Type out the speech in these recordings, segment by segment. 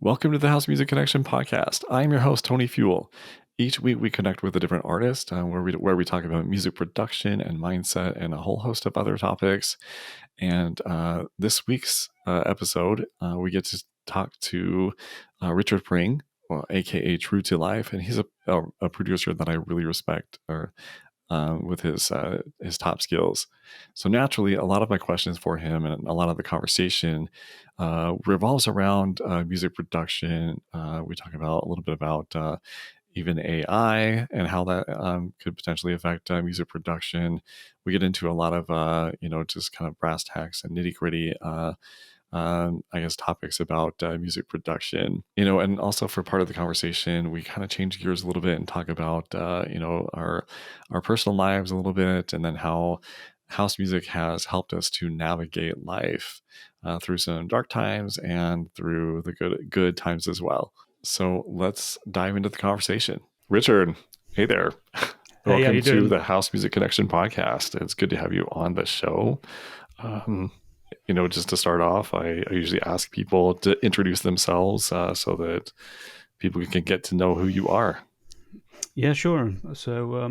Welcome to the House Music Connection podcast. I'm your host, Tony Fuel. Each week we connect with a different artist where we talk about music production and mindset and a whole host of other topics. And this week's episode, we get to talk to Richard Pring, aka True2life, and he's a producer that I really respect with his top skills. So naturally, a lot of my questions for him and a lot of the conversation revolves around music production. We talk about a little bit about even AI and how that could potentially affect music production. We get into a lot of just kind of brass tacks and nitty gritty topics about music production, and also for part of the conversation, we kind of change gears a little bit and talk about, our personal lives a little bit, and then how house music has helped us to navigate life through some dark times and through the good times as well. So let's dive into the conversation. Richard, hey there. Hey, Welcome to the House Music Connection podcast. It's good to have you on the show. Just to start off, I usually ask people to introduce themselves so that people can get to know who you are. Yeah, sure. So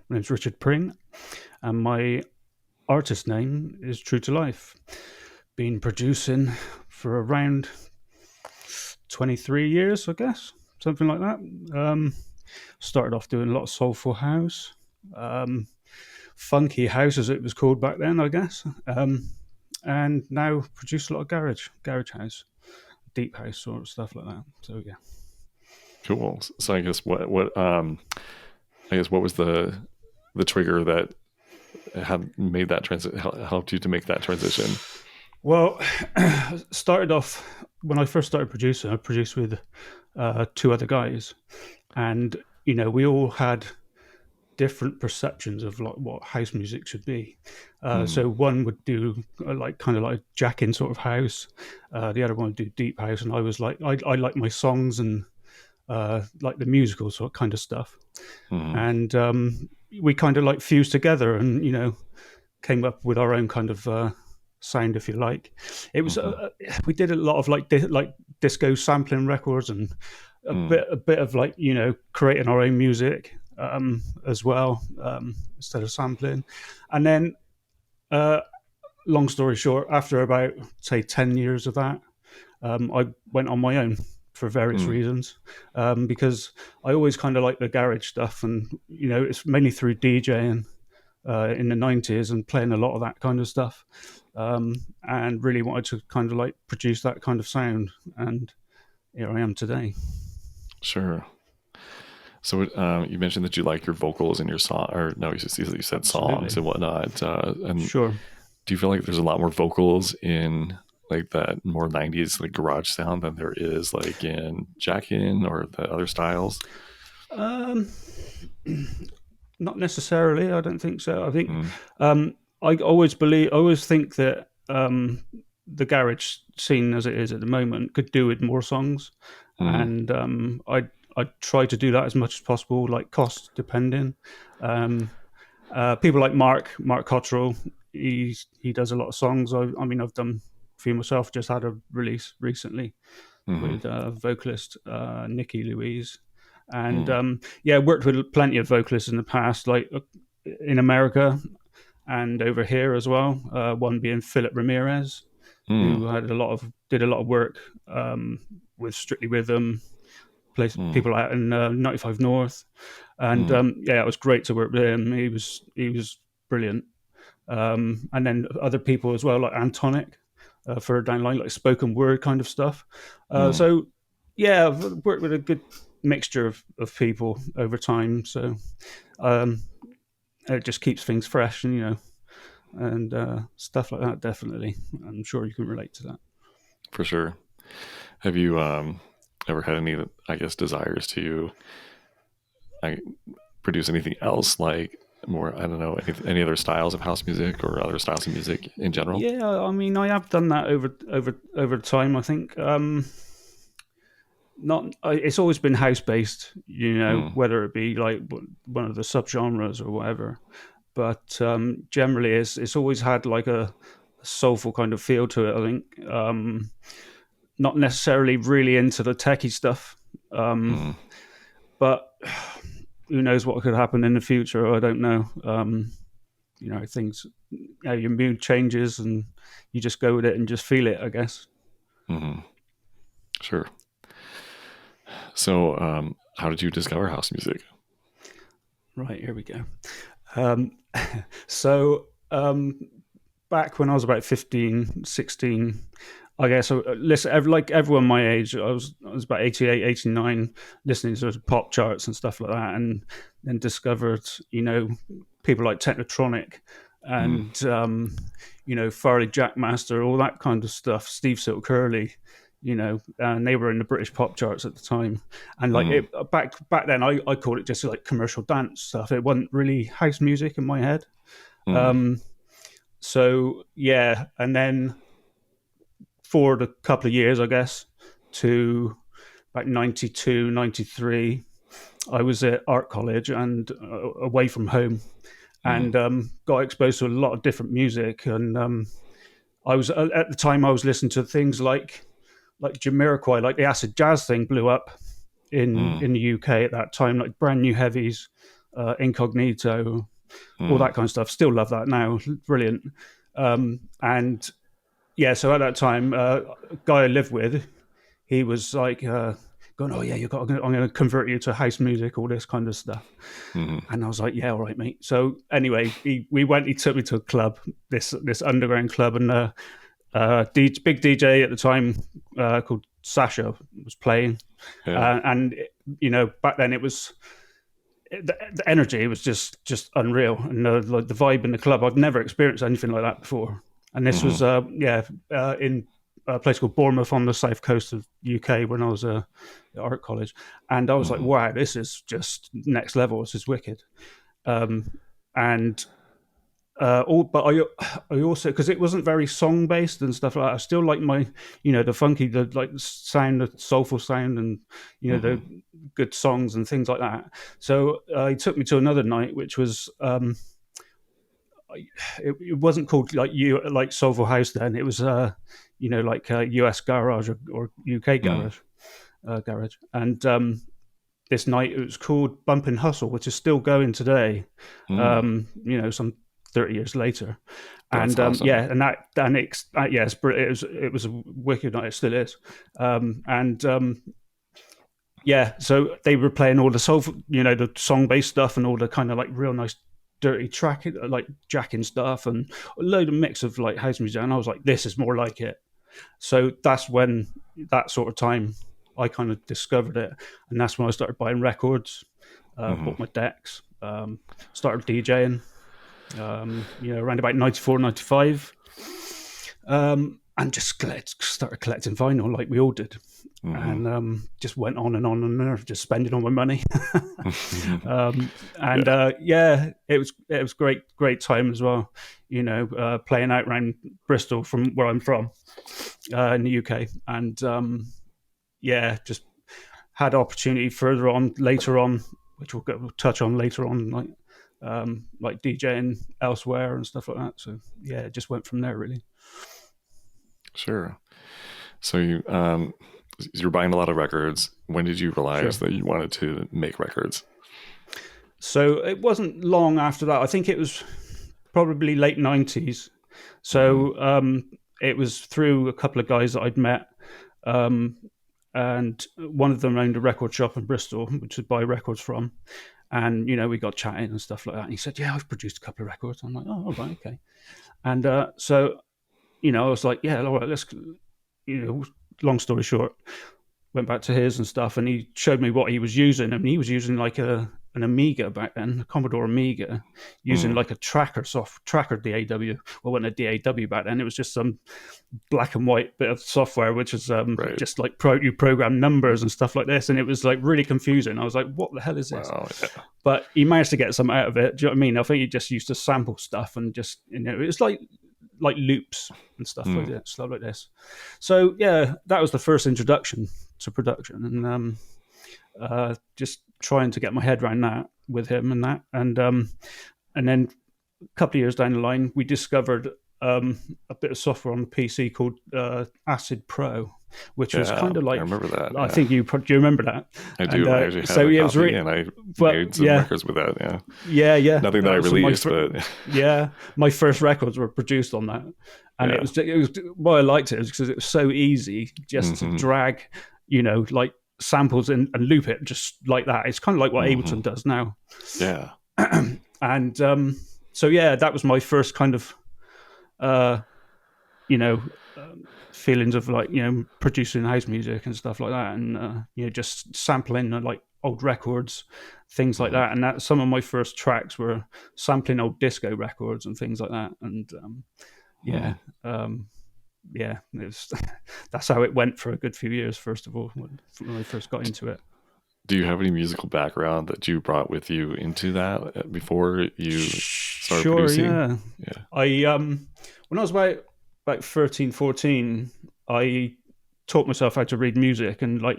my name's Richard Pring, and my artist name is True2life. Been producing for around 23 years, I guess, something like that. Started off doing a lot of soulful house, funky house as it was called back then, I guess. And now produce a lot of garage house, deep house sort of stuff like that. So yeah. Cool. So I guess what was the trigger that had made that helped you to make that transition? Well, started off when I first started producing. I produced with two other guys, and we all had different perceptions of like what house music should be. So one would do kind of jacking sort of house. The other one would do deep house, and I was like, I like my songs and like the musical sort of kind of stuff. And we kind of like fused together, and came up with our own kind of sound, if you like. It was we did a lot of like disco sampling records and a bit of like creating our own music as well, instead of sampling. And then long story short, after about say 10 years of that, I went on my own for various reasons, because I always kind of like the garage stuff, and it's mainly through DJing in the 90s and playing a lot of that kind of stuff, and really wanted to kind of like produce that kind of sound, and here I am today. Sure. So you mentioned that you like your vocals in your song, or no, you said songs and whatnot. And sure. Do you feel like there's a lot more vocals in like that more 90s like garage sound than there is like in jackin or the other styles? Not necessarily. I don't think so. I think I always think that the garage scene as it is at the moment could do with more songs, and I try to do that as much as possible, like cost depending. People like Mark Cottrell, he does a lot of songs. I mean, I've done a few myself. Just had a release recently with vocalist Nikki Louise, and worked with plenty of vocalists in the past, like in America and over here as well. One being Philip Ramirez, who did a lot of work with Strictly Rhythm, people out in 95 North, and it was great to work with him. He was brilliant. And then other people as well, like Antonic, further down the line, like spoken word kind of stuff. So yeah, I've worked with a good mixture of people over time. So it just keeps things fresh, and and stuff like that. Definitely, I'm sure you can relate to that. For sure. Have you ever had any, I guess, desires to produce anything else, like more, I don't know, any other styles of house music or other styles of music in general? Yeah, I mean, I have done that over time. I think it's always been house based, whether it be like one of the subgenres or whatever. But generally, it's always had like a soulful kind of feel to it. I think not necessarily really into the techie stuff. Mm, But who knows what could happen in the future? I don't know. Things, your mood changes and you just go with it and just feel it, I guess. hmm. Sure. So, how did you discover house music? Right, here we go. Um, so, back when I was about 15, 16, I guess, listen, like everyone my age, I was about 88, 89, listening to pop charts and stuff like that, and then discovered, people like Technotronic Mm, and, Farley Jackmaster, all that kind of stuff, Steve Silk Hurley, and they were in the British pop charts at the time. And like mm, back then, I called it just like commercial dance stuff. It wasn't really house music in my head. mm, Um, so yeah, and then for a couple of years, I guess, to about 92, 93, I was at art college and away from home, mm, and got exposed to a lot of different music. And I was at the time I was listening to things like Jamiroquai, like the acid jazz thing blew up mm, in the UK at that time, like Brand New Heavies, Incognito, all mm, that kind of stuff. Still love that now, brilliant. And yeah, so at that time, a guy I lived with, he was like going, "Oh yeah, I'm going to convert you to house music, all this kind of stuff." mm, And I was like, "Yeah, all right, mate." So anyway, we went. He took me to a club, this underground club, and big DJ at the time called Sasha was playing, yeah. and back then it was the energy was just unreal, and like the vibe in the club. I'd never experienced anything like that before, and this Mm, was in a place called Bournemouth on the south coast of UK when I was at art college, and I was like, mm, wow, this is just next level. This is wicked. Um, and but I also, because it wasn't very song based and stuff like that. I still like my, the funky, the like sound, the soulful sound, and mm, the good songs and things like that. So he took me to another night, which was it wasn't called like soulful house then. It was like US garage or UK mm, garage, and this night it was called Bump and Hustle, which is still going today. mm. Some 30 years later, That's and awesome. it was a wicked night. It still is, and yeah. So they were playing all the soulful, the song based stuff and all the kind of like real nice dirty track, like jacking stuff, and a load of mix of like house music. And I was like, this is more like it. So that's when that sort of time I kind of discovered it, and that's when I started buying records, Hmm. bought my decks, started DJing. Around about 94, 95, and just started collecting vinyl like we all did, Hmm. and just went on and on and on, just spending all my money. And Yeah. yeah, it was great time as well. Playing out around Bristol from where I'm from, in the UK, and yeah, just had opportunity further on later on, which we'll touch on later on, like DJing elsewhere and stuff like that. So yeah, it just went from there really. Sure. So you're buying a lot of records. When did you realize Sure. that you wanted to make records? So it wasn't long after that. I think it was probably late 90s. Hmm. So it was through a couple of guys that I'd met. Um, and one of them owned a record shop in Bristol, which would buy records from. And, we got chatting and stuff like that. And he said, "Yeah, I've produced a couple of records." I'm like, "Oh, all right, okay." And so, I was like, "Yeah, all right, let's, long story short, went back to his and stuff, and he showed me what he was using, and he was using like an Amiga back then, a Commodore Amiga, using Mm. like a tracker DAW. Well, wasn't a DAW back then; it was just some black and white bit of software, which is Right. just like you program numbers and stuff like this, and it was like really confusing. I was like, "What the hell is this?" Wow. Yeah. But he managed to get some out of it. Do you know what I mean? I think he just used to sample stuff and just it was like loops and stuff like Mm. that, stuff like this. So yeah, that was the first introduction to production, and just trying to get my head around that with him and that, and then a couple of years down the line, we discovered a bit of software on the PC called Acid Pro, which was Yeah, kind of I like, remember that. I Yeah, think do you remember that? I And do. I actually have so a yeah, it was copy, really, and I well, made some yeah, records with that. Yeah, yeah. nothing that I So released, but yeah, my first records were produced on that, and yeah. it was why I liked it was because it was so easy just to Hmm. drag, like samples and loop it just like that. It's kind of like what Hmm. Ableton does now. Yeah. And so yeah, that was my first kind of uh, you know feelings of like producing house music and stuff like that, and just sampling like old records, things like Hmm. that. And that some of my first tracks were sampling old disco records and things like that. And yeah, Hmm. um, yeah, it was, that's how it went for a good few years. First of all, when I first got into it. Do you have any musical background that you brought with you into that before you started Sure, producing? yeah. Yeah. I when I was about 13, 14, I taught myself how to read music and like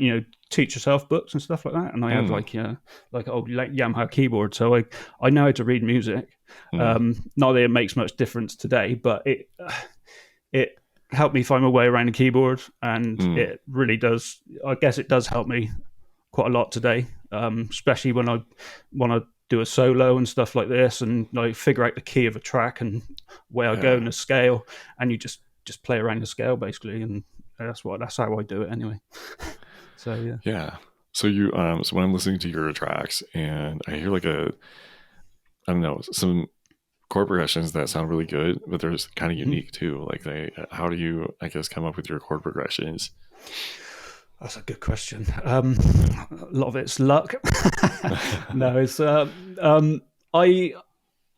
teach yourself books and stuff like that. And I have Mm. like old like Yamaha keyboard, so I know how to read music. Mm. Not that it makes much difference today, but it helped me find my way around the keyboard, and Mm. it really does. I guess it does help me quite a lot today, especially when I want to do a solo and stuff like this, and like figure out the key of a track and where I go Yeah. in the scale, and you just play around the scale basically, and that's how I do it anyway. So yeah. Yeah. So so when I'm listening to your tracks and I hear like I don't know, some chord progressions that sound really good, but they're kind of Mhm. unique too. Like how do you, I guess, come up with your chord progressions? That's a good question. A lot of it's luck. No, it's I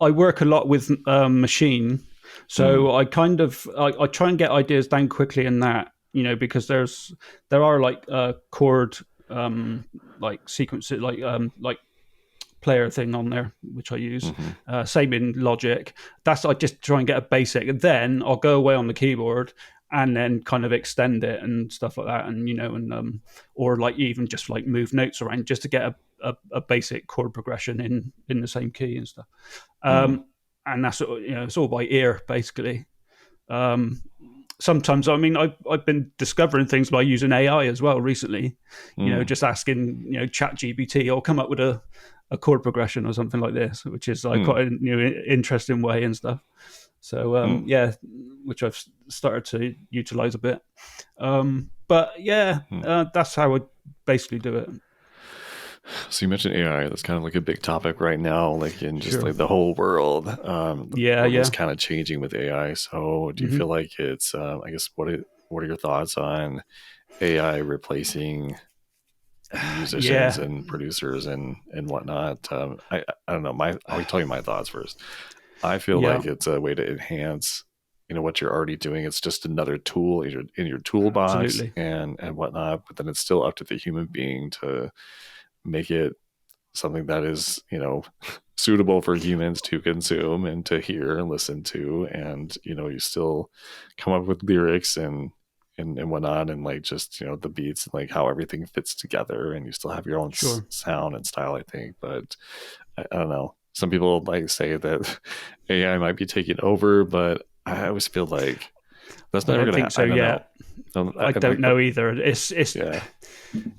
I work a lot with machine, Mm. so I kind of I try and get ideas down quickly in that, because there are like chord like sequences like player thing on there which I use. Hmm. Same in Logic. That's I just try and get a basic, and then I'll go away on the keyboard and then kind of extend it and stuff like that, and or like even just like move notes around just to get a basic chord progression in the same key and stuff. Mm. And that's it's all by ear basically. Um, Sometimes I mean I've been discovering things by using AI as well recently. Mm. Just asking Chat GPT or come up with a chord progression or something like this, which is like Mm. quite a interesting way and stuff. So Mm. yeah, which I've started to utilize a bit. But yeah, Mm. that's how I basically do it. So you mentioned AI. That's kind of like a big topic right now, like in just Sure. like the whole world. The Yeah. world is Yeah. kind of changing with AI. So do you feel Hmm. like it's? I guess what are your thoughts on AI replacing musicians Yeah. and producers and whatnot? I don't know. I'll tell you my thoughts first. I feel Yeah. like it's a way to enhance what you're already doing. It's just another tool in your toolbox Absolutely. and whatnot. But then it's still up to the human being to make it something that is suitable for humans to consume and to hear and listen to, and you still come up with lyrics and whatnot, and like just the beats and like how everything fits together, and you still have your own Sure. sound and style, I think. But I don't know, some people like say that AI might be taking over, but I always feel like that's I never don't gonna think so I don't yet. know. I don't know either. Yeah.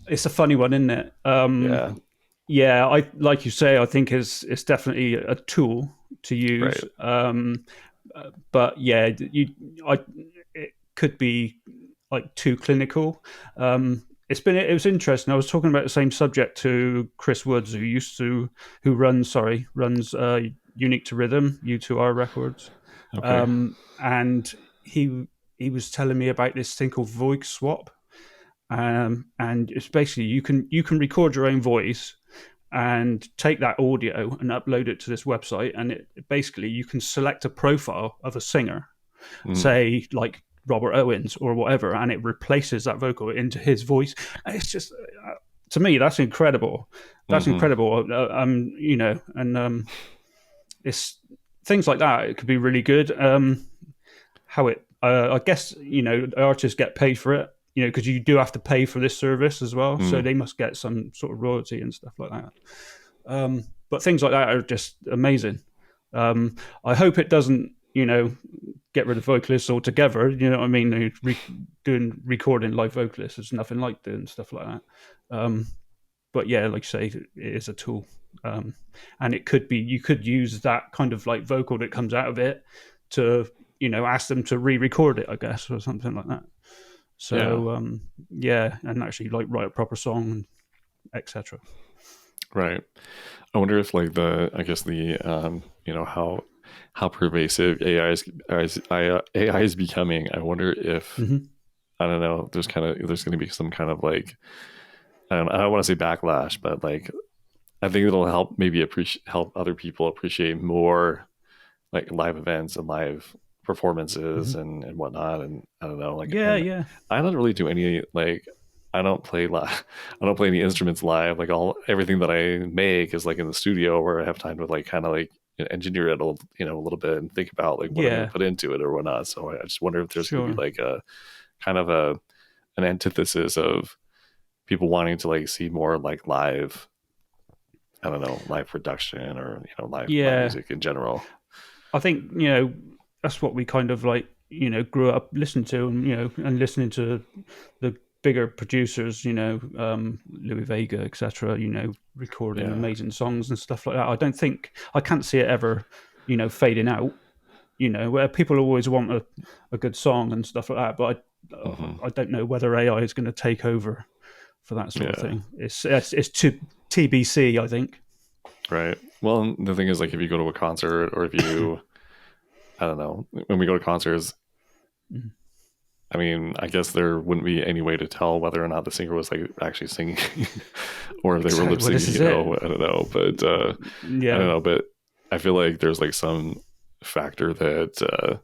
It's a funny one, isn't it? Yeah. Yeah, I like you say. I think it's definitely a tool to use. Right. But yeah, I it could be like too clinical. It was interesting. I was talking about the same subject to Chris Woods, who runs Unique to Rhythm U2R Records, Okay. and he was telling me about this thing called voice swap. And it's basically you can record your own voice and take that audio and upload it to this website, and it basically you can select a profile of a singer, Mm. say like Robert Owens or whatever, and it replaces that vocal into his voice. And it's just to me that's incredible. That's Mm-hmm. incredible. And it's things like that. It could be really good. How it I guess artists get paid for it, because you do have to pay for this service as well, so Mm. they must get some sort of royalty and stuff like that. But things like that are just amazing. I hope it doesn't. you know, get rid of vocalists altogether. You know what I mean? Doing recording live vocalists is nothing like doing stuff like that. But yeah, like you say, it is a tool, and it could be you could use that kind of like vocal that comes out of it to ask them to re-record it, I guess, or something like that. Yeah. So yeah, and actually like write a proper song, etc. Right. I wonder if like I guess the how pervasive AI is becoming. I wonder if Mm-hmm. I don't know. There's going to be some kind of like I don't want to say backlash, but like I think it'll help help other people appreciate more like live events and live performances Mm-hmm. and whatnot. And I don't know, like, Yeah, and yeah, I don't really do any like I don't play live. I don't play any instruments live. Like everything that I make is like in the studio where I have time to like kind of like engineer it a little bit and think about like what I'm going to yeah. put into it or whatnot. So I just wonder if there's going to be Sure. like a kind of an antithesis of people wanting to like see more like live, I don't know, live production or live Yeah, music in general. I think that's what we kind of like grew up listening to, and and listening to the bigger producers, Louis Vega, etc. Recording Yeah. amazing songs and stuff like that. I can't see it ever fading out. Where people always want a good song and stuff like that, but Hmm. I don't know whether AI is going to take over for that sort of Yeah. thing. It's too TBC, I think. Right. Well, the thing is, like, if you go to a concert or if you, I don't know, when we go to concerts, Mm. I mean, I guess there wouldn't be any way to tell whether or not the singer was like actually singing or if they were Exactly. lip Well, this syncing, is it. I don't know. But I don't Yeah, know. But I feel like there's like some factor that,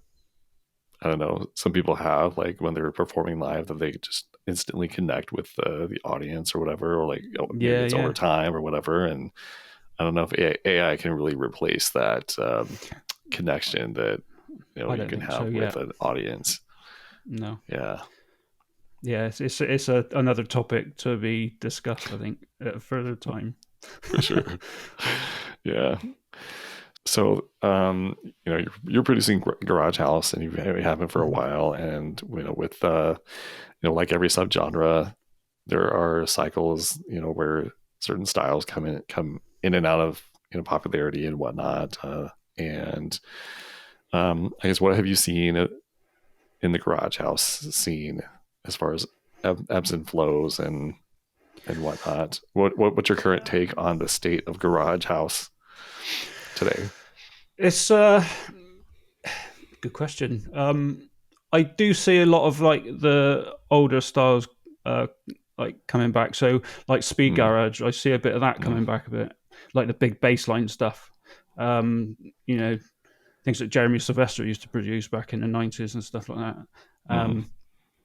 I don't know, some people have like when they're performing live that they just instantly connect with the audience or whatever, or like maybe yeah, it's over yeah. time or whatever. And I don't know if AI can really replace that connection that I you don't can think so. have Yeah, with an audience. no. Yeah, Yeah, it's another topic to be discussed. I think at a further time. for sure. Yeah. So, you're producing Garage House, and you have been for a Mhm. while, and with like every subgenre, there are cycles, where certain styles come in and out of popularity and whatnot. And I guess what have you seen in the Garage House scene as far as ebbs and flows and whatnot? What's your current take on the state of Garage House today? It's good question. I do see a lot of like the older styles uh, like coming back. So like speed Mm, garage, I see a bit of that mm, coming back a bit, like the big bassline stuff. Um, you know, things that Jeremy Sylvester used to produce back in the '90s and stuff like that. mm,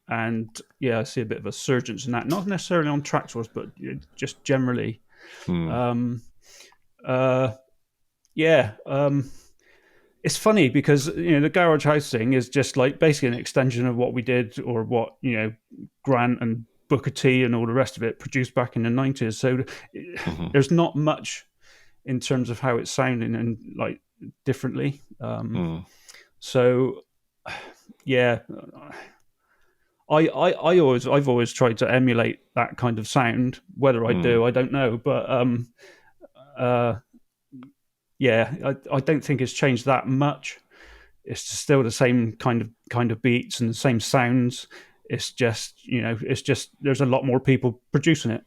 And yeah, I see a bit of a surgence in that, not necessarily on Traxsource, but just generally. mm, Um, uh, yeah, it's funny because the garage house thing is just like basically an extension of what we did, or what Grant and Booker T and all the rest of it produced back in the '90s. So mm, there's not much in terms of how it's sounding and like differently. mm, So yeah, I've always tried to emulate that kind of sound. Whether I mm, do, I don't know, but uh, yeah, I don't think it's changed that much. It's still the same kind of beats and the same sounds. It's just it's just there's a lot more people producing it,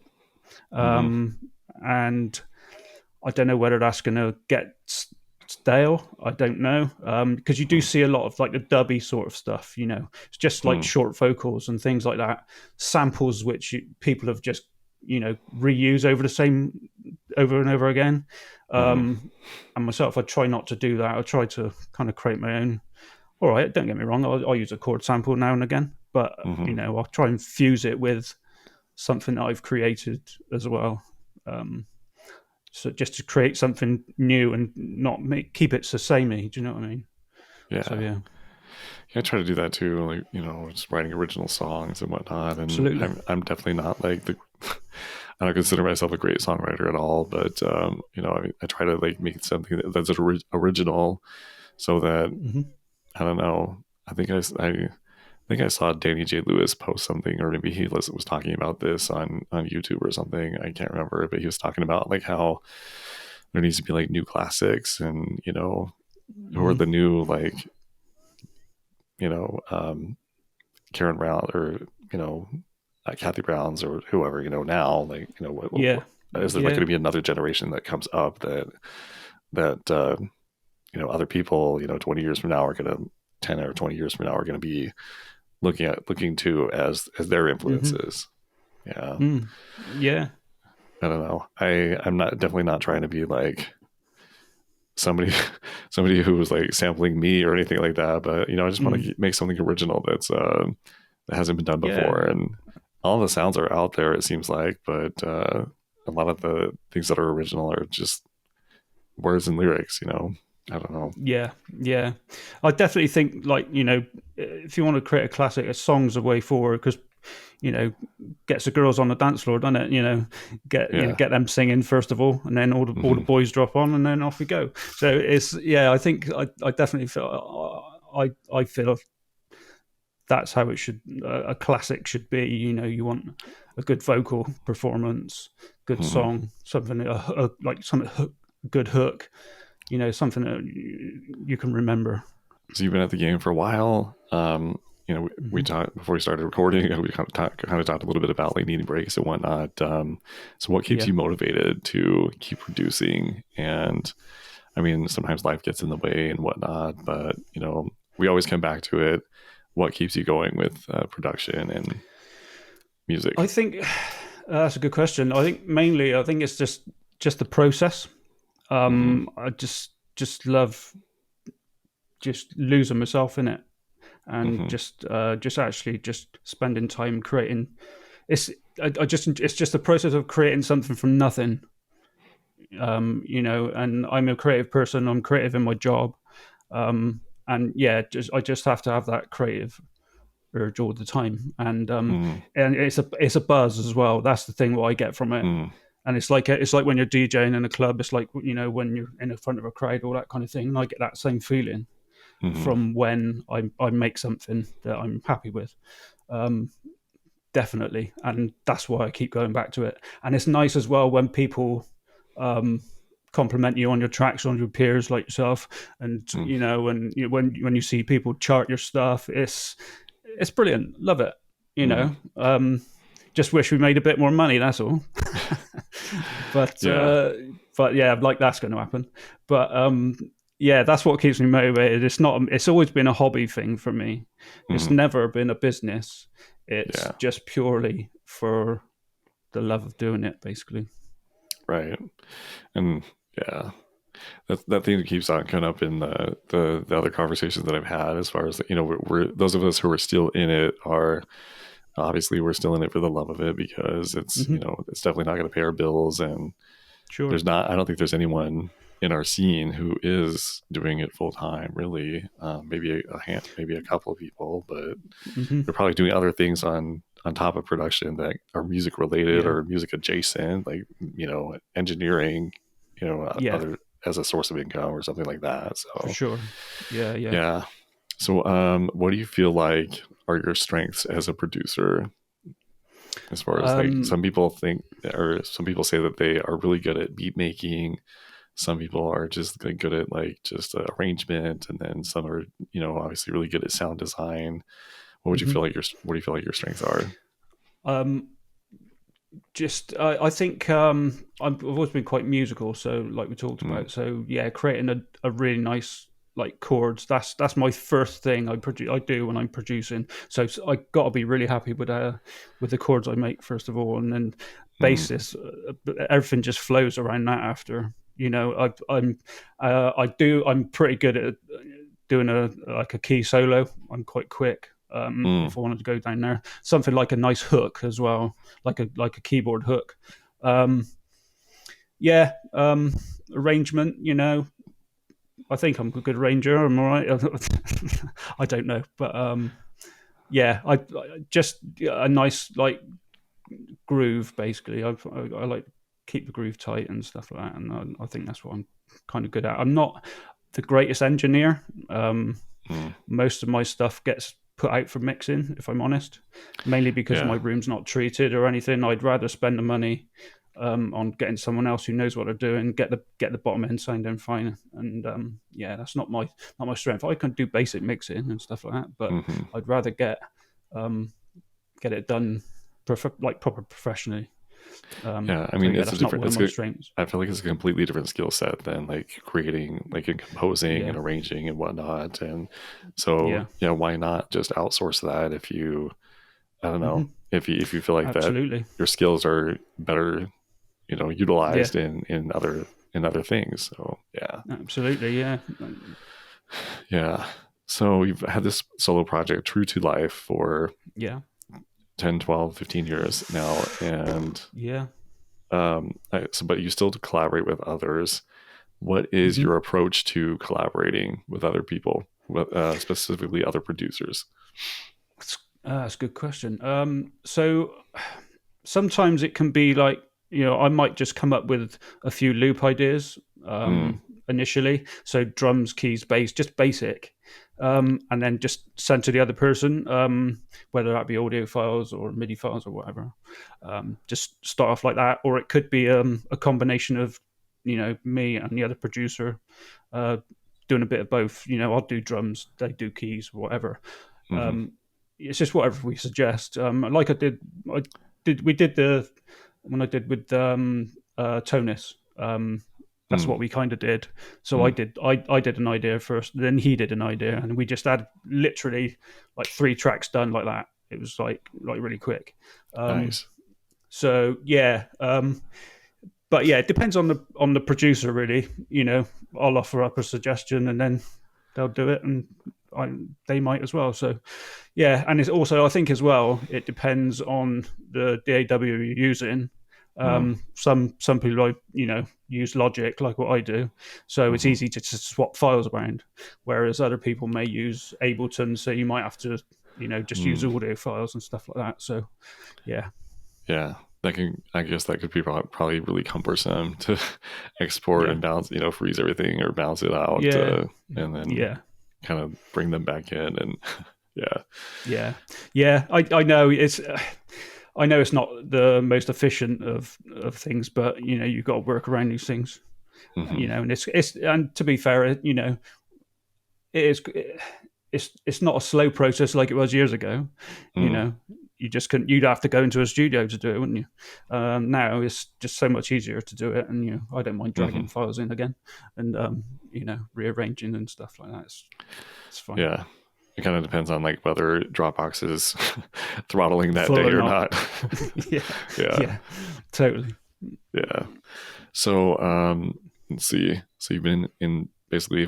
mm, um, and I don't know whether that's going to get stale. I don't know, because you do mm, see a lot of like the dubby sort of stuff. It's just like mm, short vocals and things like that, samples which people have just reuse over the same over and over again. mm, And myself, I try not to do that. I try to kind of create my own. All right, don't get me wrong. I'll use a chord sample now and again, but mm, I'll try and fuse it with something that I've created as well. Um, so just to create something new and not keep it the samey. Do you know what I mean? So yeah. yeah, Yeah, I try to do that too, like, just writing original songs and whatnot. And absolutely. I'm definitely not like I don't consider myself a great songwriter at all, but I try to like make something that's original so that Hmm. I don't know. I think I saw Danny J. Lewis post something, or maybe he was talking about this on YouTube or something. I can't remember, but he was talking about like how there needs to be like new classics, and who are Mhm. the new like you know Karen Brown, or Kathy Browns, or whoever now, like Yeah, is there like yeah. going to be another generation that comes up that other people 20 years from now are going to 10 or 20 years from now are going to be looking to as their Hmm. influences. Yeah, Mm. Yeah. I don't know. I'm not definitely not trying to be like somebody somebody who was like sampling me or anything like that, but I just want Mm. to make something original that hasn't been done Yeah. before. And all the sounds are out there, it seems like, but a lot of the things that are original are just words and lyrics. I don't know. Yeah, yeah. I definitely think, like, if you want to create a classic, a song's a way forward, because you know gets the girls on the dance floor, doesn't it? Yeah. Get them singing first of all, and then all the Hmm. boys drop on, and then off we go. So it's, yeah. I think I definitely feel, I feel that's how it should, a classic should be. You want a good vocal performance, good Hmm. song, something, like something good hook. Something that you can remember. So you've been at the game for a while. We Hmm. talked before we started recording. We kind of talked a little bit about like needing breaks and whatnot. So what keeps Yeah. you motivated to keep producing? And I mean, sometimes life gets in the way and whatnot, but we always come back to it. What keeps you going with production and I music? think that's a good question. I think mainly, I think it's just the process. Hmm. I just love just losing myself in it, and Hmm. just actually just spending time creating. It's I just it's just the process of creating something from nothing. And I'm a creative person. I'm creative in my job. And yeah, I just have to have that creative urge all the time, Hmm. and it's a buzz as well. That's the thing what I get from it. Hmm. And it's like when you're DJing in a club. It's like, when you're in the front of a crowd, all that kind of thing. And I get that same feeling Hmm. from when I make something that I'm happy with. Um, Definitely, and that's why I keep going back to it. And it's nice as well when people um, compliment you on your tracks, on your peers like yourself, and Hmm. when you see people chart your stuff, it's brilliant. Love it. You Hmm. know, just wish we made a bit more money. That's all. but Yeah. but yeah, like that's going to happen. But yeah, that's what keeps me motivated. It's not. It's always been a hobby thing for me. It's Hmm. never been a business. It's Yeah. just purely for the love of doing it, basically. Right. And yeah, that thing that keeps on coming up in the other conversations that I've had, as far as we're those of us who are still in it are obviously we're still in it for the love of it, because it's Hmm. it's definitely not going to pay our bills, and Sure. I don't think there's anyone in our scene who is doing it full time, really. Maybe maybe a couple of people, but Hmm. they're probably doing other things on top of production that are music related Yeah. or music adjacent, like engineering, Yeah. other as a source of income or something like that. For So sure. Yeah. Yeah. yeah. So what do you feel like are your strengths as a producer? As far as like Um, some people think, or some people say that they are really good at beat making. Some people are just like good at like just arrangement, and then some are obviously really good at sound design. mhm. What do you feel like your strengths are? um, just I think, I've always been quite musical, so like we talked Mm, about. So yeah, creating a really nice, like, chords. That's my first thing I do when I'm producing. So I got to be really happy with the chords I make first of all, and then mm, basis. Everything just flows around that after. I'm pretty good at doing a key solo. I'm quite quick. mm, If I wanted to go down there, something like a nice hook as well, like a keyboard hook. Um, yeah, arrangement. I think I'm a good arranger. I'm all right. I don't know, but yeah, I just, a nice, like, groove. Basically, I like to keep the groove tight and stuff like that, and I think that's what I'm kind of good at. I'm not. the greatest engineer. Mm. Most of my stuff gets put out for mixing, if I'm honest, mainly because my Yeah. room's not treated or anything. I'd rather spend the money on getting someone else who knows what they're doing, get the bottom end sounding fine. And yeah, that's not my strength. I can do basic mixing and stuff like that, but Hmm. I'd rather um, get it done like proper professionally. Yeah. I So mean, yeah, it's a that's not different. one of It's my good. strengths. I feel like it's a completely different skill set than like creating, like in composing and Yeah, arranging and whatnot. And so, yeah, yeah, why not just outsource that if you, I don't know, hmm if you feel like that absolutely. your skills are better, Yeah, utilized in other things. So yeah, absolutely. Yeah, yeah. So you've had this solo project, True to Life, for yeah, 10, 12, 15 years now, and yeah. but you still collaborate with others. What is hmm your approach to collaborating with other people, specifically other producers? That's a good question. So sometimes it can be like, I might just come up with a few loop ideas Mm, initially. So drums, keys, bass, just basic, and then just send to the other person, whether that be audio files or MIDI files or whatever. Just start off like that, or it could be a combination of me and the other producer uh, doing a bit of both. I'll do drums, they do keys, whatever. mm-hmm, Um, it's just whatever we suggest. Like we did the when I did with Tonus. That's mm, what we kind of did. So mm, I did an idea first, then he did an idea, and we just had literally like 3 tracks done like that. It was like really quick. Um, nice. so yeah, but yeah, it depends on the producer really. I'll offer up a suggestion, and then they'll do it, and they might as well. So yeah, and it's also, I think as well, it depends on the DAW you're using. Mm, Some people like use Logic like what I do, so it's mm-hmm, easy to swap files around. Whereas other people may use Ableton, so you might have to just use mm. audio files and stuff like that. So yeah, Yeah, I guess that could be probably really cumbersome to export yeah, and bounce, freeze everything or bounce it out, yeah, and then yeah. kind of bring them back in. And yeah. Yeah, yeah, I know it's I know it's not the most efficient of things, but you've got to work around these things. Hmm. And it's and to be fair, it is it's not a slow process like it was years ago. You Mm, know, you just couldn't. You'd have to go into a studio to do it, wouldn't you? Now it's just so much easier to do it, and I don't mind hmm. dragging files in again, and rearranging and stuff like that. It's fine. Yeah. It kind of depends on like whether Dropbox is throttling that Full day or or not. not. Yeah, Yeah. yeah, totally. Yeah. So, let's see. So you've been in basically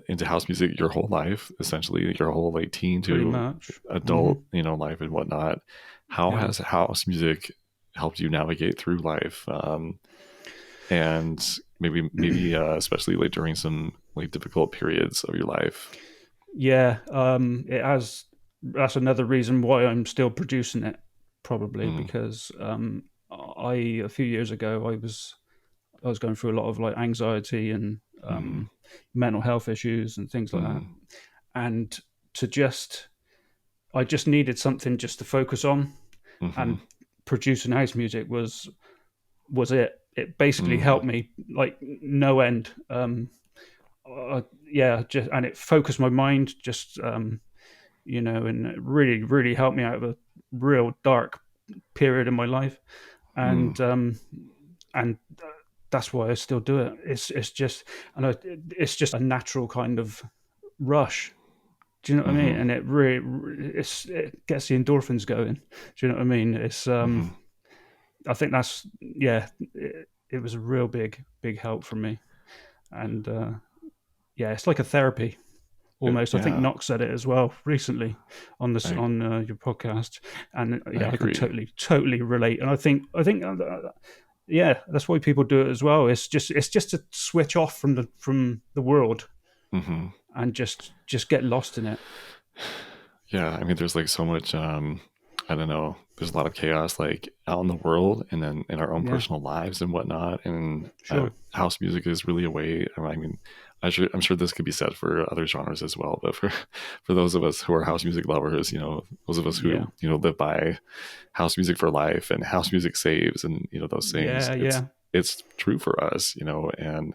into house music your whole life, essentially your whole like teen Pretty to much. adult, life and whatnot. How Yeah. has house music helped you navigate through life? And maybe especially like during some like difficult periods of your life. Yeah. It has. That's another reason why I'm still producing it, probably Mm, because I a few years ago I was going through a lot of like anxiety and mm, mental health issues and things like that, mm, and to just I just needed something just to focus on, mm-hmm, and producing house music was it. It basically mm, helped me like no end. Yeah, just and it focused my mind just and it really really helped me out of a real dark period in my life, mm, and that's why I still do it. It's just it's just a natural kind of rush. Do you know what I mean? mm-hmm, And it really it gets the endorphins going. Do you know what I mean? It's mm-hmm. I think that's yeah. It was a real big help for me, and yeah, it's like a therapy almost. I think Yeah, Knox said it as well recently on this I, on your podcast, and I yeah, I can agree. totally relate. And I think yeah, that's why people do it as well. It's just to switch off from the world Hmm. and just get lost in it. Yeah, I mean, there's like so much, I don't know, there's a lot of chaos like out in the world and then in our own Yeah, personal lives and whatnot. And sure. house music is really a way. I mean, I'm sure this could be said for other genres as well, but for those of us who are house music lovers, those of us Yeah, who live by house music for life and house music saves and those things, yeah, it's yeah. true for us, and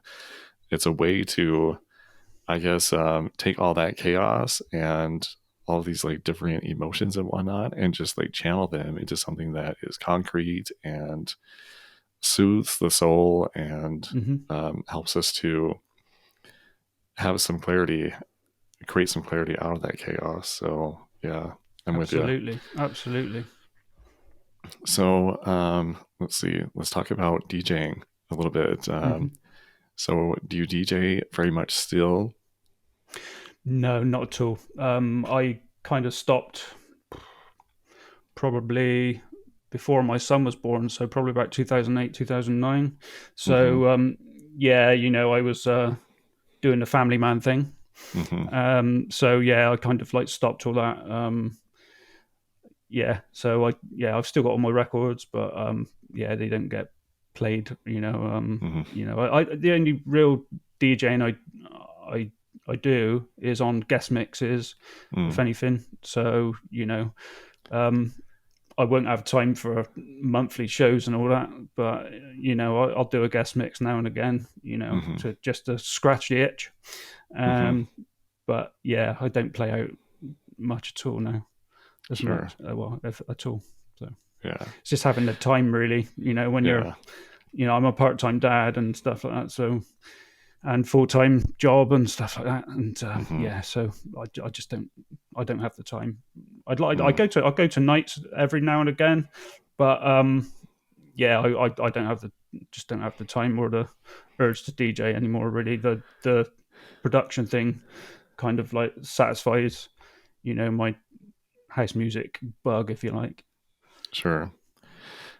it's a way to, I guess, take all that chaos and all of these like different emotions and whatnot and just like channel them into something that is concrete and soothes the soul and Hmm. helps us to have some clarity, create some clarity out of that chaos. So yeah, I'm with you. Absolutely, absolutely. So let's see, let's talk about DJing a little bit. Hmm. So do you DJ very much still? No, not at all. I kind of stopped probably before my son was born, so probably about 2008, 2009. Mm-hmm. So yeah, I was doing the family man thing. Mm-hmm. So yeah, I kind of like stopped all that. Yeah, so I've still got all my records, but yeah, they don't get played. Mm-hmm. The only real DJing I I do is on guest mixes, if Mm. anything. So um, I won't have time for monthly shows and all that, but I'll do a guest mix now and again, Mm-hmm. to just to scratch the itch. Mm-hmm. Um, but yeah, I don't play out much at all now, as Sure. much well if, at all. So Yeah. it's just having the time, really. When you're, Yeah. I'm a part-time dad and stuff like that, so and full-time job and stuff like that, and Mm-hmm. yeah, so I just don't have the time. I Mm. go to nights every now and again, but yeah, I don't have the just don't have the time or the urge to DJ anymore. Really, the production thing kind of like satisfies my house music bug, if you like. Sure.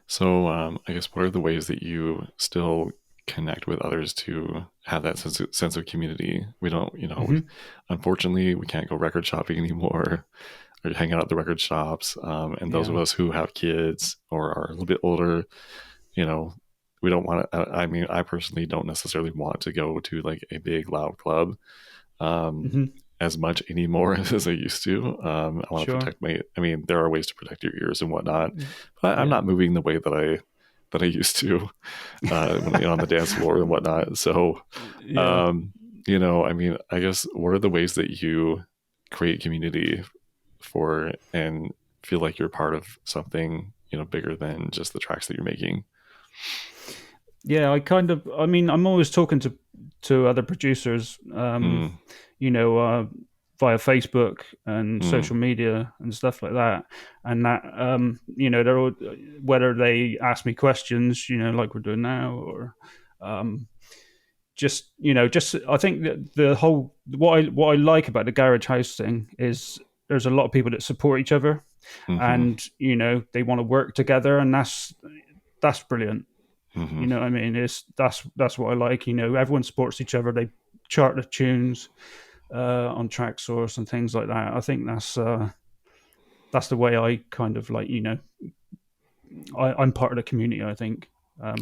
So, I guess what are the ways that you still connect with others to have that sense of community? We don't, Hmm. unfortunately, we can't go record shopping anymore or hang out at the record shops. And those of Yeah. us who have kids or are a little bit older, you know, we don't want to. I mean, I personally don't necessarily want to go to like a big loud club um, Hmm. as much anymore as I used to. I want to Sure. protect my. I mean, there are ways to protect your ears and whatnot, but I'm Yeah. not moving the way that I used to when on the dance floor and whatnot. So, Yeah. um, I mean, I guess what are the ways that you create community for and feel like you're part of something bigger than just the tracks that you're making? Yeah, I mean, I'm always talking to other producers, Mm, via Facebook and mm, social media and stuff like that. And that, they're all, whether they ask me questions, like we're doing now, or um, just I think that the whole what I like about the garage house thing is there's a lot of people that support each other, mm-hmm, and they want to work together, and that's brilliant. mm-hmm, You know what I mean? That's what I like. Everyone supports each other. They chart the tunes on track source and things like that. I think that's the way I kind of like. I'm part of the community. I think.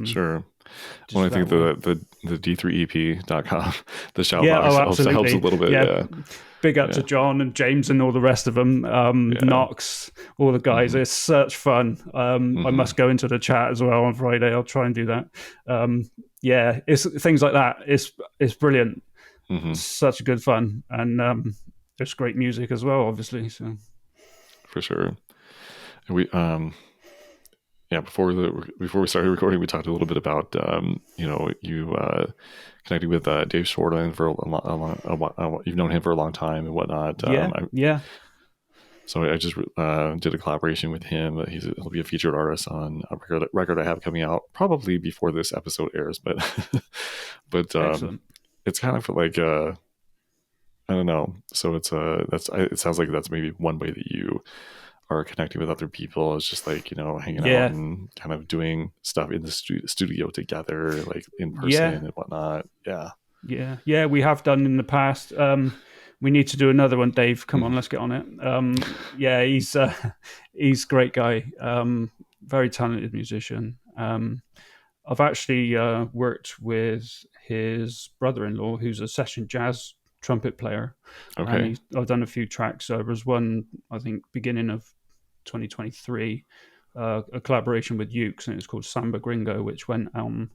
sure. Well, Just I think that way. the D3EP.com, the shout Yeah. box Oh, helps a absolutely. little bit. Yeah. Yeah, Big up to yeah, John and James and all the rest of them. yeah. Knox, all the guys. Mm-hmm, It's such fun. I mm-hmm, must go into the chat as well on Friday. I'll try and do that. Yeah, it's things like that. It's brilliant. mm-hmm, It's such good fun, and there's great music as well, obviously. So for sure. And yeah, before we started recording, we talked a little bit about you connecting with Dave Shortland for you've known him for a long time and whatnot. yeah, yeah, So I just did a collaboration with him. He'll be a featured artist on a record I have coming out probably before this episode airs, but but excellent. it's kind of like I don't know. So it sounds like that's maybe one way that you are connecting with other people. It's just like hanging out Yeah, and kind of doing stuff in the studio together, like in person yeah, and whatnot. Yeah. yeah. We have done in the past. we need to do another one, Dave. Come on, Mhm. let's get on it. Yeah, he's a great guy. Very talented musician. I've actually worked with his brother-in-law, who's a session jazz trumpet player, and Okay. I've done a few tracks. There was one, I think, beginning of 2023, a collaboration with Ukes, and it was called Samba Gringo, which went on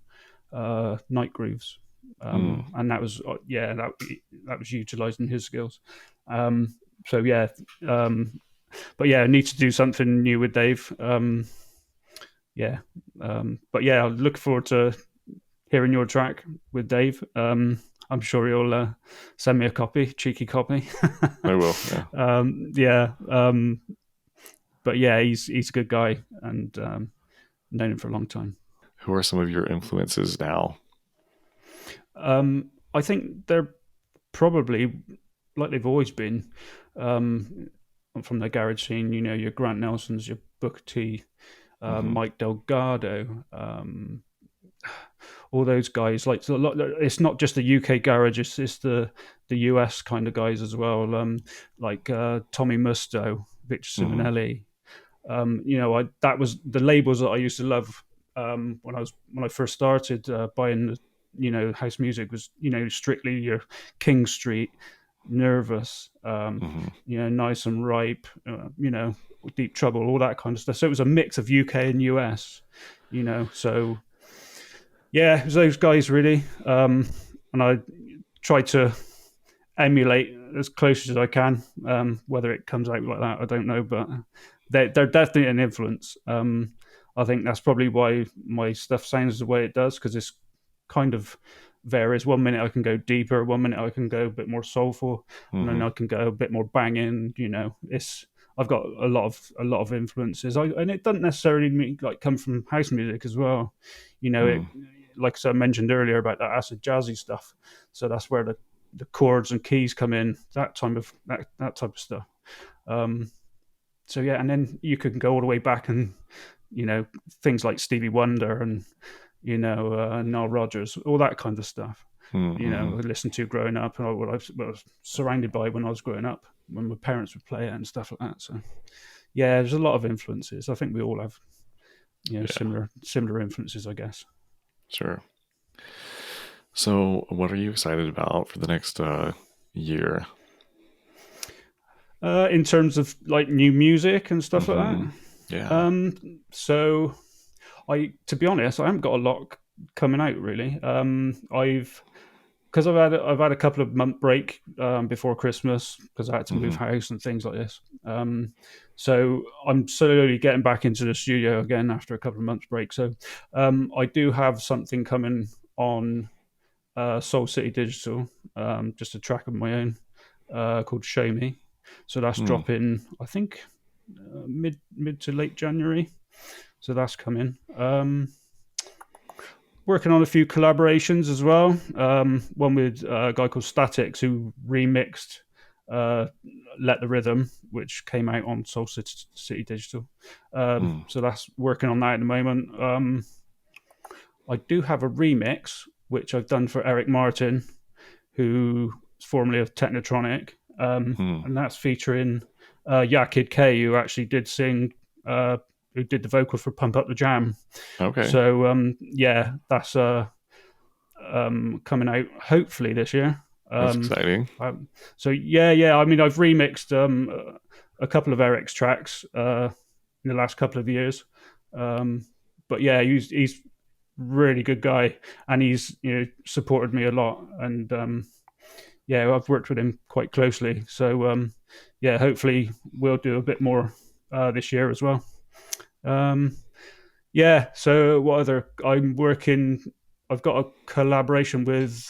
Night Grooves, Mm. and that was that was utilizing his skills. Um, so yeah, um, but yeah, I need to do something new with Dave. Yeah, but yeah, I look forward to hearing your track with Dave. I'm sure he'll send me a copy, cheeky copy. I will. Yeah. Yeah, but yeah, he's a good guy, and known him for a long time. Who are some of your influences now? I think they're probably like they've always been, um, from the garage scene. You know, your Grant Nelsons, your Booker T, Hmm. Mike Delgado, all those guys. Like it's not just the UK garage; it's the US kind of guys as well. Like Tommy Musto, Victor Hmm. Simonelli. You know, that was the labels that I used to love when I first started buying house music was strictly your King Street, Nervous, Hmm. Nice and Ripe, Deep Trouble, all that kind of stuff. So it was a mix of UK and US, So yeah, it was those guys really, and I tried to emulate as close as I can. Whether it comes out like that, I don't know, but they're definitely an influence. I think that's probably why my stuff sounds the way it does because it's kind of varies. One minute I can go deeper, one minute I can go a bit more soulful, and then Hmm. I can go a bit more banging. It's I've got a lot of influences. And it doesn't necessarily mean like come from house music as well. It Hmm. like I mentioned earlier about that acid jazzy stuff. So that's where the chords and keys come in, that type of stuff. Um, so yeah, and then you can go all the way back and things like Stevie Wonder and Nile Rodgers, all that kind of stuff. Hmm. I listened to growing up, and what I was surrounded by when I was growing up, when my parents would play it and stuff like that. So yeah, there's a lot of influences. I think we all have Yeah. similar influences, I guess. Sure. So, what are you excited about for the next year? In terms of like new music and stuff like Hmm. that. Yeah. So to be honest, I haven't got a lot coming out really. I've because I've had a couple of month break before Christmas because I had to move Hmm. house and things like this. So I'm slowly getting back into the studio again after a couple of months break. So I do have something coming on Soul City Digital, just a track of my own called "Show Me." So that's Hmm. dropping, I think, mid to late January. So that's coming. Working on a few collaborations as well. One with a guy called Statics who remixed uh, "Let the Rhythm," which came out on Soul City Digital. Hmm. So that's working on that at the moment. I do have a remix which I've done for Eric Martin, who is formerly of Technotronic, Hmm. and that's featuring Yakid K, who actually did sing, who did the vocal for "Pump Up the Jam." Okay. So yeah, that's coming out hopefully this year. That's Um, exciting. so yeah. I mean, I've remixed a couple of Eric's tracks in the last couple of years, but yeah, he's really good guy, and he's supported me a lot, and yeah, I've worked with him quite closely. So yeah, hopefully we'll do a bit more this year as well. Um, yeah. So what other? I'm working. I've got a collaboration with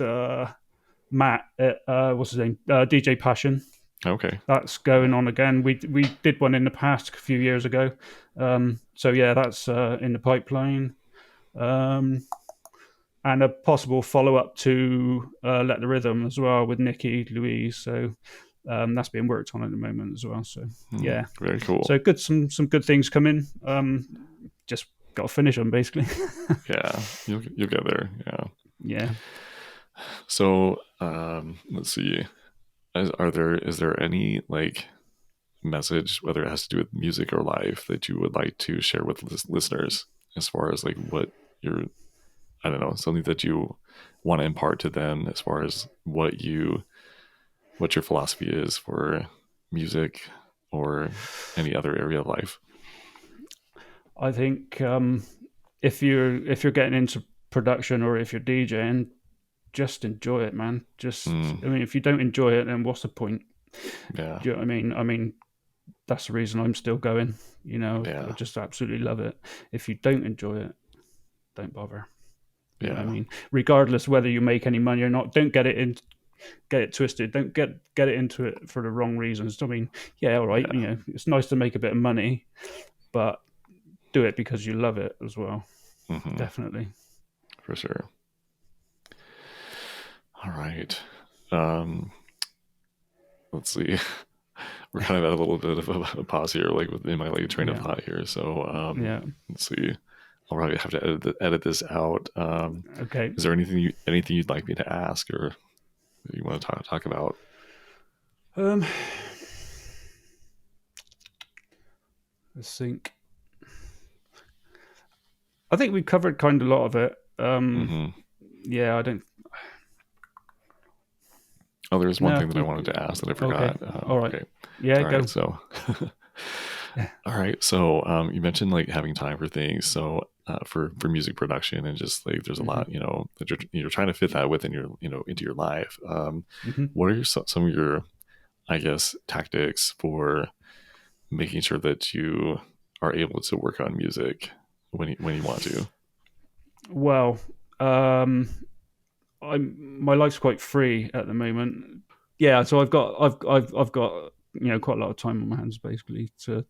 Matt at what's his name? DJ Passion. Okay. That's going on again. We did one in the past a few years ago. So yeah, that's in the pipeline. Um, and a possible follow up to Let the Rhythm as well with Nikki Louise. So that's being worked on at the moment as well. So Hmm. yeah, Very cool. so good, some good things coming. Just got to finish them basically. Yeah. You'll get there. Yeah. Yeah. So let's see. is there any like message, whether it has to do with music or life, that you would like to share with listeners as far as like what your, I don't know, something that you want to impart to them as far as what your philosophy is for music or any other area of life? I think if you're getting into production or if you're DJing, just enjoy it, man. Just, Mm, I mean, if you don't enjoy it, then what's the point? yeah, Do you know what I mean? I mean, that's the reason I'm still going. You know, I yeah, just absolutely love it. If you don't enjoy it, don't bother. You know what I yeah, mean? Regardless whether you make any money or not, don't get it twisted. Don't get it into it for the wrong reasons. I mean, yeah, all right, yeah. it's nice to make a bit of money, but do it because you love it as well. Hmm. Definitely. For sure. All right. Um, let's see. We're kind of at a little bit of a pause here, like within my like train of Yeah. thought here. So Yeah. let's see. I'll probably have to edit this out. Okay. Is there anything you'd like me to ask or you want to talk about? Um, let's think. I think we covered kind of a lot of it. Hmm. Yeah, I don't. Oh, there's one No, thing that I wanted to ask that I okay. forgot. All right. Okay. Yeah, All right. go. So, Yeah. all right. So, you mentioned like having time for things. So, for music production and just like there's a Hmm. lot, that you're trying to fit that within your, into your life. Hmm. What are some of your, I guess, tactics for making sure that you are able to work on music when you want to? Well, um, my life's quite free at the moment. Yeah, so I've got quite a lot of time on my hands basically to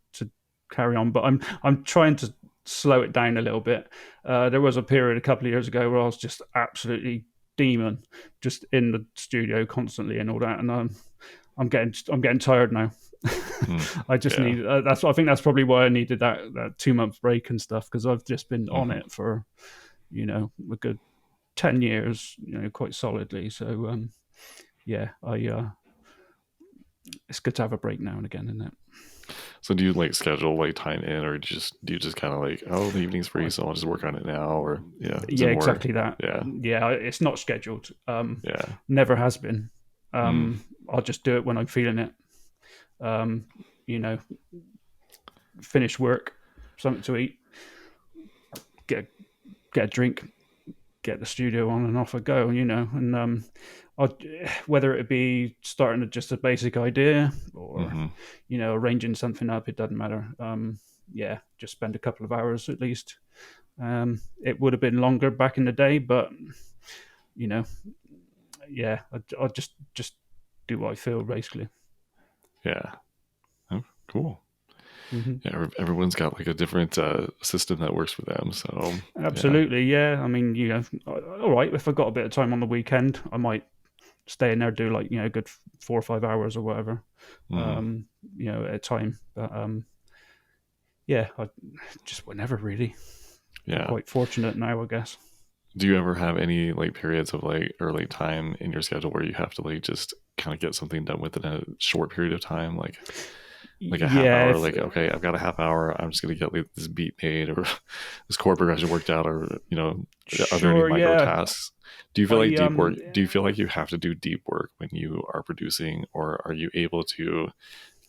carry on, but I'm trying to slow it down a little bit. There was a period a couple of years ago where I was just absolutely demon, just in the studio constantly and all that, and I'm getting tired now. Mm, I just yeah. need I think that's probably why I needed that 2 month break and stuff because I've just been on Hmm. it for a good 10 years, quite solidly. So yeah, I it's good to have a break now and again, isn't it? So do you like schedule like time in, or do you just kind of like, oh, the evening's free, I, so I'll just work on it now, or yeah, is yeah, it more? exactly that. Yeah, Yeah, it's not scheduled. yeah. Never has been. Mm, I'll just do it when I'm feeling it. Um, you know, finish work, something to eat, get get a drink, get the studio on, and off I go. And I'll, whether it be starting at just a basic idea or hmm. arranging something up, it doesn't matter. Yeah, just spend a couple of hours at least. It would have been longer back in the day, but you know, yeah, I just do what I feel basically. Yeah. Oh, cool. Hmm. Yeah, everyone's got like a different system that works for them. So yeah. Absolutely, yeah. I mean, all right. If I got a bit of time on the weekend, I might stay in there, do like a good 4 or 5 hours or whatever, Hmm. at a time. But yeah, I just whenever really. I'm Yeah. quite fortunate now, I guess. Do you ever have any like periods of like early time in your schedule where you have to like just kind of get something done within a short period of time, like a half Yeah, hour, if like okay, I've got a half hour, I'm just gonna get like this beat made or this chord progression worked out, or are there any sure, micro yeah. tasks? Do you feel like I deep work, do you feel like you have to do deep work when you are producing, or are you able to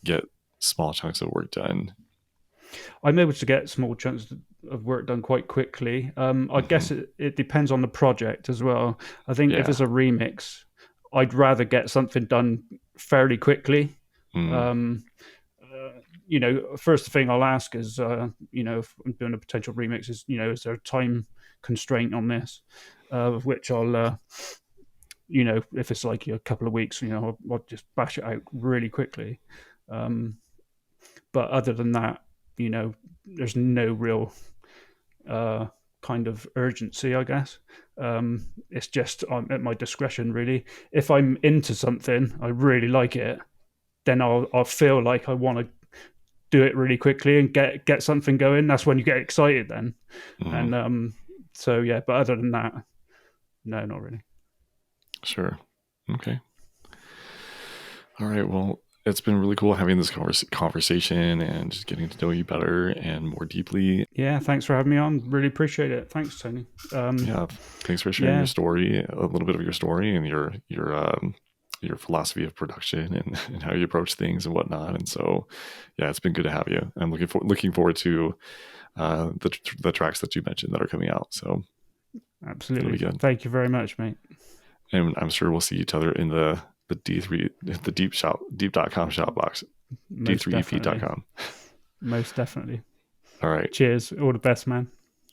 get small chunks of work done? I'm able to get small chunks of work done quite quickly. I Hmm. guess it depends on the project as well. I think if Yeah. it's a remix, I'd rather get something done fairly quickly. Mm. Um, First thing I'll ask is, if I'm doing a potential remix, is there a time constraint on this? Of which I'll, if it's like a couple of weeks, I'll just bash it out really quickly. Um, but other than that, there's no real uh, kind of urgency, I guess. It's just at my discretion, really. If I'm into something, I really like it, then I'll feel like I want to do it really quickly and get something going. That's when you get excited then. Hmm. And so yeah, but other than that, no, not really. Sure. Okay. All right. Well, it's been really cool having this conversation and just getting to know you better and more deeply. Yeah, thanks for having me on. Really appreciate it. Thanks, Tony. Yeah. Thanks for sharing your Yeah, story, a little bit of your story and your philosophy of production and how you approach things and whatnot. And so, yeah, it's been good to have you. I'm looking forward to the tracks that you mentioned that are coming out. So it'll be absolutely. good. Thank you very much, mate. And I'm sure we'll see each other in the D3 the deep.com shop box, Most definitely. d3ep.com. Most definitely. All right. Cheers. All the best, man.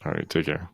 All right. Take care.